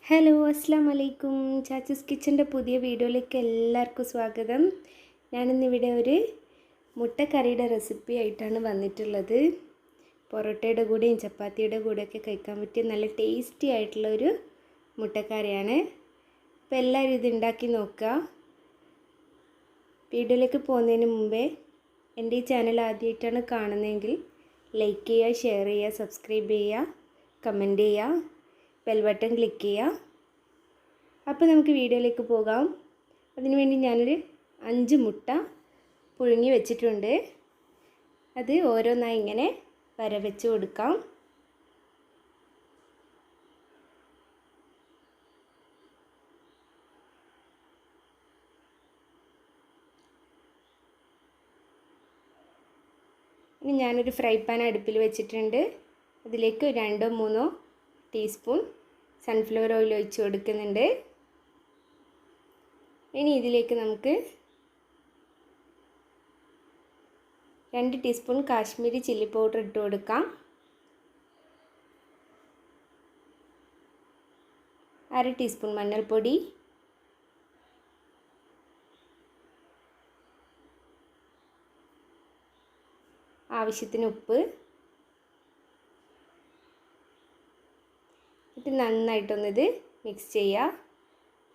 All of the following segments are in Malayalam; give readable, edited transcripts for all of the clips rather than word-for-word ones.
ഹലോ അസ്സാം വലൈക്കും. ചാച്ചൂസ് കിച്ചൻ്റെ പുതിയ വീഡിയോയിലേക്ക് എല്ലാവർക്കും സ്വാഗതം. ഞാനിന്നിവിടെ ഒരു മുട്ടക്കറിയുടെ റെസിപ്പി ആയിട്ടാണ് വന്നിട്ടുള്ളത്. പൊറോട്ടയുടെ കൂടെയും ചപ്പാത്തിയുടെ കൂടെയൊക്കെ കഴിക്കാൻ പറ്റിയ നല്ല ടേസ്റ്റി ആയിട്ടുള്ളൊരു മുട്ടക്കറിയാണ്. അപ്പോൾ എല്ലാവരും ഇത് ഉണ്ടാക്കി നോക്കുക. വീഡിയോയിലേക്ക് പോകുന്നതിന് മുമ്പേ എൻ്റെ ഈ ചാനൽ ആദ്യമായിട്ടാണ് കാണുന്നതെങ്കിൽ ലൈക്ക് ചെയ്യുക, ഷെയർ ചെയ്യുക, സബ്സ്ക്രൈബ് ചെയ്യുക, കമൻറ്റ് ചെയ്യുക, ബെൽ ബട്ടൺ ക്ലിക്ക് ചെയ്യുക. അപ്പോൾ നമുക്ക് വീഡിയോയിലേക്ക് പോകാം. അതിനുവേണ്ടി ഞാനൊരു 5 മുട്ട പുഴുങ്ങി വെച്ചിട്ടുണ്ട്. അത് ഓരോന്നായി ഇങ്ങനെ വരവെച്ച് കൊടുക്കാം. ഇനി ഞാനൊരു ഫ്രൈ പാൻ അടുപ്പിൽ വെച്ചിട്ടുണ്ട്. അതിലേക്ക് 2-3 ടീസ്പൂൺ സൺഫ്ലവർ ഓയിൽ ഒഴിച്ച് കൊടുക്കുന്നുണ്ട്. ഇനി ഇതിലേക്ക് നമുക്ക് 2 ടീസ്പൂൺ കാശ്മീരി ചില്ലി പൗഡർ ഇട്ട് കൊടുക്കാം. 1/2 ടീസ്പൂൺ മഞ്ഞൾപ്പൊടി, ആവശ്യത്തിന് ഉപ്പ് ഇട്ട് നന്നായിട്ടൊന്നിത് മിക്സ് ചെയ്യുക.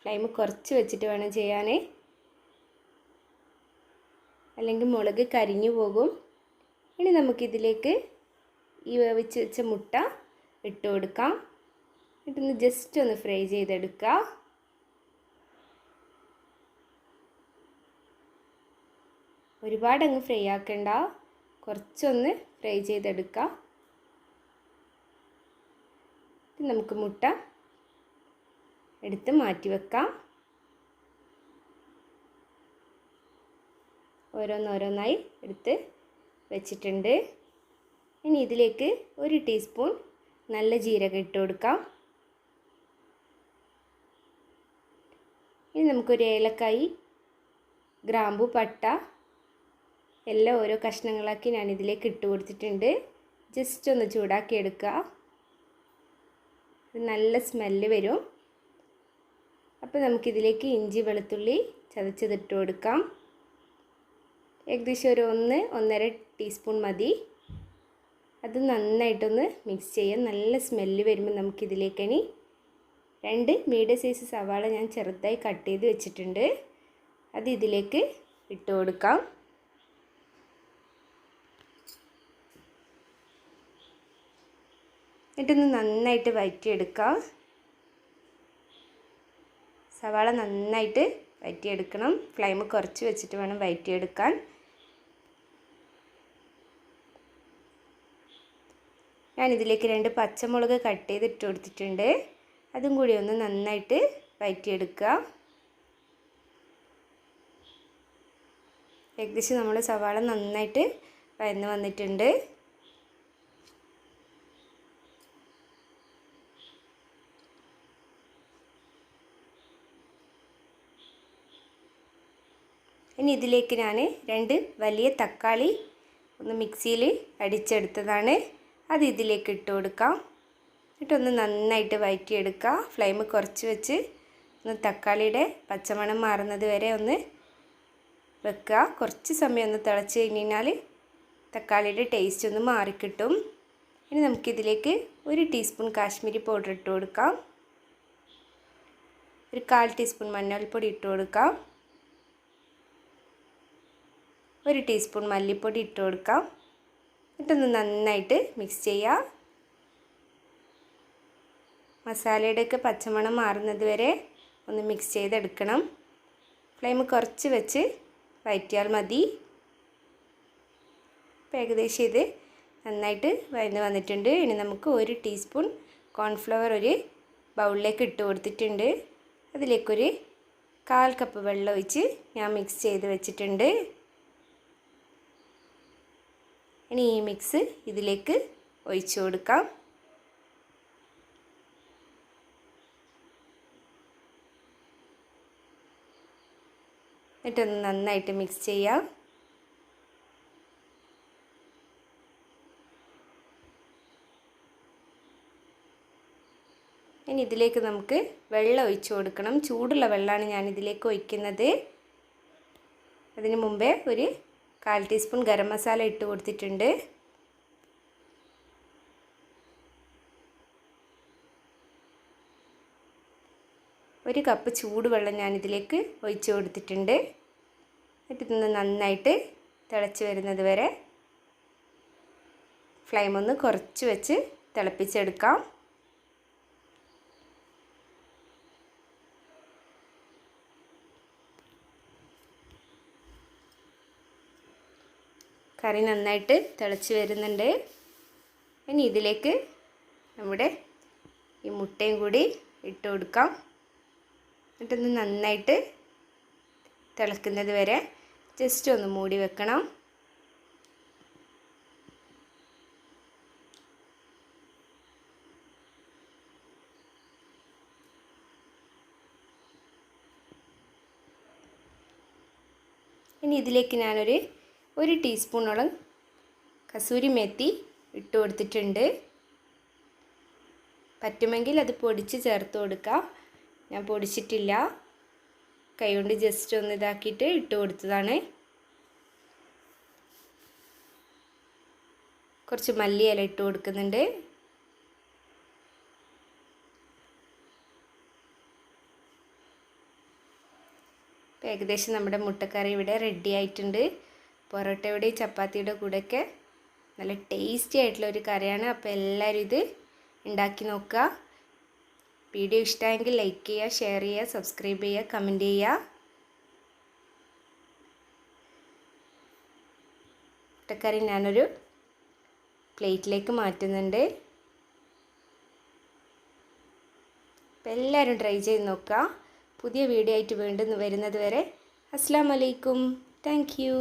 ഫ്ലെയിം കുറച്ച് വെച്ചിട്ട് വേണം ചെയ്യാൻ, അല്ലെങ്കിൽ മുളക് കരിഞ്ഞു പോകും. ഇനി നമുക്കിതിലേക്ക് ഈ വേവിച്ച് വെച്ച മുട്ട ഇട്ട് കൊടുക്കാം. ഇട്ടൊന്ന് ജസ്റ്റ് ഒന്ന് ഫ്രൈ ചെയ്തെടുക്കുക. ഒരുപാടങ്ങ് ഫ്രൈ ആക്കണ്ട, കുറച്ചൊന്ന് ഫ്രൈ ചെയ്തെടുക്കുക. നമുക്ക് മുട്ട എടുത്ത് മാറ്റി വെക്കാം. ഓരോന്നോരോന്നായി എടുത്ത് വെച്ചിട്ടുണ്ട്. ഇനി ഇതിലേക്ക് 1 ടീസ്പൂൺ നല്ല ജീരകം ഇട്ട് കൊടുക്കാം. ഇനി നമുക്കൊരു ഏലക്കായി, ഗ്രാമ്പു, പട്ട എല്ലാം ഓരോ കഷ്ണങ്ങളാക്കി ഞാനിതിലേക്ക് ഇട്ട് കൊടുത്തിട്ടുണ്ട്. ജസ്റ്റ് ഒന്ന് ചൂടാക്കി എടുക്കുക. നല്ല സ്മെല്ല് വരും. അപ്പോൾ നമുക്കിതിലേക്ക് ഇഞ്ചി വെളുത്തുള്ളി ചതച്ചതിട്ട് കൊടുക്കാം. ഏകദേശം ഒരു 1-1.5 ടീസ്പൂൺ മതി. അത് നന്നായിട്ടൊന്ന് മിക്സ് ചെയ്യാം. നല്ല സ്മെല്ല് വരുമ്പോൾ നമുക്കിതിലേക്ക് ഇനി 2 മീഡിയം സൈസ് സവാള ഞാൻ ചെറുതായി കട്ട് ചെയ്ത് വെച്ചിട്ടുണ്ട്. അത് ഇതിലേക്ക് ഇട്ട് കൊടുക്കാം. എന്നിട്ടൊന്ന് നന്നായിട്ട് വഴറ്റിയെടുക്കാം. സവാള നന്നായിട്ട് വഴറ്റിയെടുക്കണം. ഫ്ലെയിം കുറച്ച് വെച്ചിട്ട് വേണം വഴറ്റിയെടുക്കാൻ. ഞാനിതിലേക്ക് 2 പച്ചമുളക് കട്ട് ചെയ്ത് ഇട്ട് കൊടുത്തിട്ടുണ്ട്. അതും കൂടി ഒന്ന് നന്നായിട്ട് വഴറ്റിയെടുക്കുക. ഏകദേശം നമ്മുടെ സവാള നന്നായിട്ട് വഴന്ന് വന്നിട്ടുണ്ട്. ഇനി ഇതിലേക്ക് ഞാൻ 2 വലിയ തക്കാളി ഒന്ന് മിക്സിയിൽ അടിച്ചെടുത്തതാണ്. അത് ഇതിലേക്ക് ഇട്ട് കൊടുക്കാം. എന്നിട്ടൊന്ന് നന്നായിട്ട് വഴറ്റിയെടുക്കുക. ഫ്ലെയിം കുറച്ച് വെച്ച് ഒന്ന് തക്കാളിയുടെ പച്ചമണം മാറുന്നത് വരെ ഒന്ന് വെക്കുക. കുറച്ച് സമയം ഒന്ന് തിളച്ച് കഴിഞ്ഞാൽ തക്കാളിയുടെ ടേസ്റ്റ് ഒന്ന് മാറിക്കിട്ടും. ഇനി നമുക്കിതിലേക്ക് 1 ടീസ്പൂൺ കാശ്മീരി പൗഡർ ഇട്ട് കൊടുക്കാം. ഒരു 1/4 ടീസ്പൂൺ മഞ്ഞൾപ്പൊടി ഇട്ട് കൊടുക്കാം. 1 ടീസ്പൂൺ മല്ലിപ്പൊടി ഇട്ട് കൊടുക്കാം. എന്നിട്ടൊന്ന് നന്നായിട്ട് മിക്സ് ചെയ്യുക. മസാലയുടെയൊക്കെ പച്ചമണം മാറുന്നത് വരെ ഒന്ന് മിക്സ് ചെയ്തെടുക്കണം. ഫ്ലെയിം കുറച്ച് വെച്ച് വഴറ്റിയാൽ മതി. ഇപ്പോൾ ഏകദേശം ഇത് നന്നായിട്ട് വഴന്ന് വന്നിട്ടുണ്ട്. ഇനി നമുക്ക് 1 ടീസ്പൂൺ കോൺഫ്ലവർ ഒരു ബൗളിലേക്ക് ഇട്ട് കൊടുത്തിട്ടുണ്ട്. അതിലേക്കൊരു 1/4 കപ്പ് വെള്ളം ഒഴിച്ച് ഞാൻ മിക്സ് ചെയ്ത് വെച്ചിട്ടുണ്ട്. ഇനി ഈ മിക്സ് ഇതിലേക്ക് ഒഴിച്ചു കൊടുക്കാം. എന്നിട്ടൊന്ന് നന്നായിട്ട് മിക്സ് ചെയ്യാം. ഇനി ഇനി ഇതിലേക്ക് നമുക്ക് വെള്ളം ഒഴിച്ച് കൊടുക്കണം. ചൂടുള്ള വെള്ളമാണ് ഞാൻ ഇതിലേക്ക് ഒഴിക്കുന്നത്. അതിന് മുമ്പേ ഒരു 1/4 ടീസ്പൂൺ ഗരം മസാല ഇട്ട് കൊടുത്തിട്ടുണ്ട്. ഒരു കപ്പ് ചൂടുവെള്ളം ഞാൻ ഇതിലേക്ക് ഒഴിച്ച് കൊടുത്തിട്ടുണ്ട്. എന്നിട്ട് ഇതൊന്ന് നന്നായിട്ട് തിളച്ച് വരുന്നത് വരെ ഫ്ലെയിം ഒന്ന് കുറച്ച് വെച്ച് തിളപ്പിച്ചെടുക്കാം. കറി നന്നായിട്ട് തിളച്ച് വരുന്നുണ്ട്. ഇനി ഇതിലേക്ക് നമ്മുടെ ഈ മുട്ടയും കൂടി ഇട്ട് കൊടുക്കാം. എന്നിട്ടൊന്ന് നന്നായിട്ട് തിളക്കുന്നത് വരെ ജസ്റ്റ് ഒന്ന് മൂടി വെക്കണം. ഇനി ഇതിലേക്ക് ഞാനൊരു 1 ടീസ്പൂണോളം കസൂരി മേത്തി ഇട്ട് കൊടുത്തിട്ടുണ്ട്. പറ്റുമെങ്കിൽ അത് പൊടിച്ച് ചേർത്ത് കൊടുക്കുക. ഞാൻ പൊടിച്ചിട്ടില്ല, കൈകൊണ്ട് ജസ്റ്റ് ഒന്ന് ഇതാക്കിയിട്ട് ഇട്ട് കൊടുത്തതാണ്. കുറച്ച് മല്ലിയില ഇട്ട് കൊടുക്കുന്നുണ്ട്. ഇപ്പോൾ ഏകദേശം നമ്മുടെ മുട്ടക്കറി ഇവിടെ റെഡി ആയിട്ടുണ്ട്. പൊറോട്ടയുടെയും ചപ്പാത്തിയുടെ കൂടെയൊക്കെ നല്ല ടേസ്റ്റി ആയിട്ടുള്ള ഒരു കറിയാണ്. അപ്പോൾ എല്ലാവരും ഇത് ഉണ്ടാക്കി നോക്കുക. വീഡിയോ ഇഷ്ടമായെങ്കിൽ ലൈക്ക് ചെയ്യുക, ഷെയർ ചെയ്യുക, സബ്സ്ക്രൈബ് ചെയ്യുക, കമൻറ്റ് ചെയ്യുക. മുട്ടക്കറി ഞാനൊരു പ്ലേറ്റിലേക്ക് മാറ്റുന്നുണ്ട്. അപ്പോൾ എല്ലാവരും ട്രൈ ചെയ്ത് നോക്കുക. പുതിയ വീഡിയോ ആയിട്ട് വീണ്ടും വരുന്നത് വരെ അസ്സലാമു അലൈക്കും. Thank you.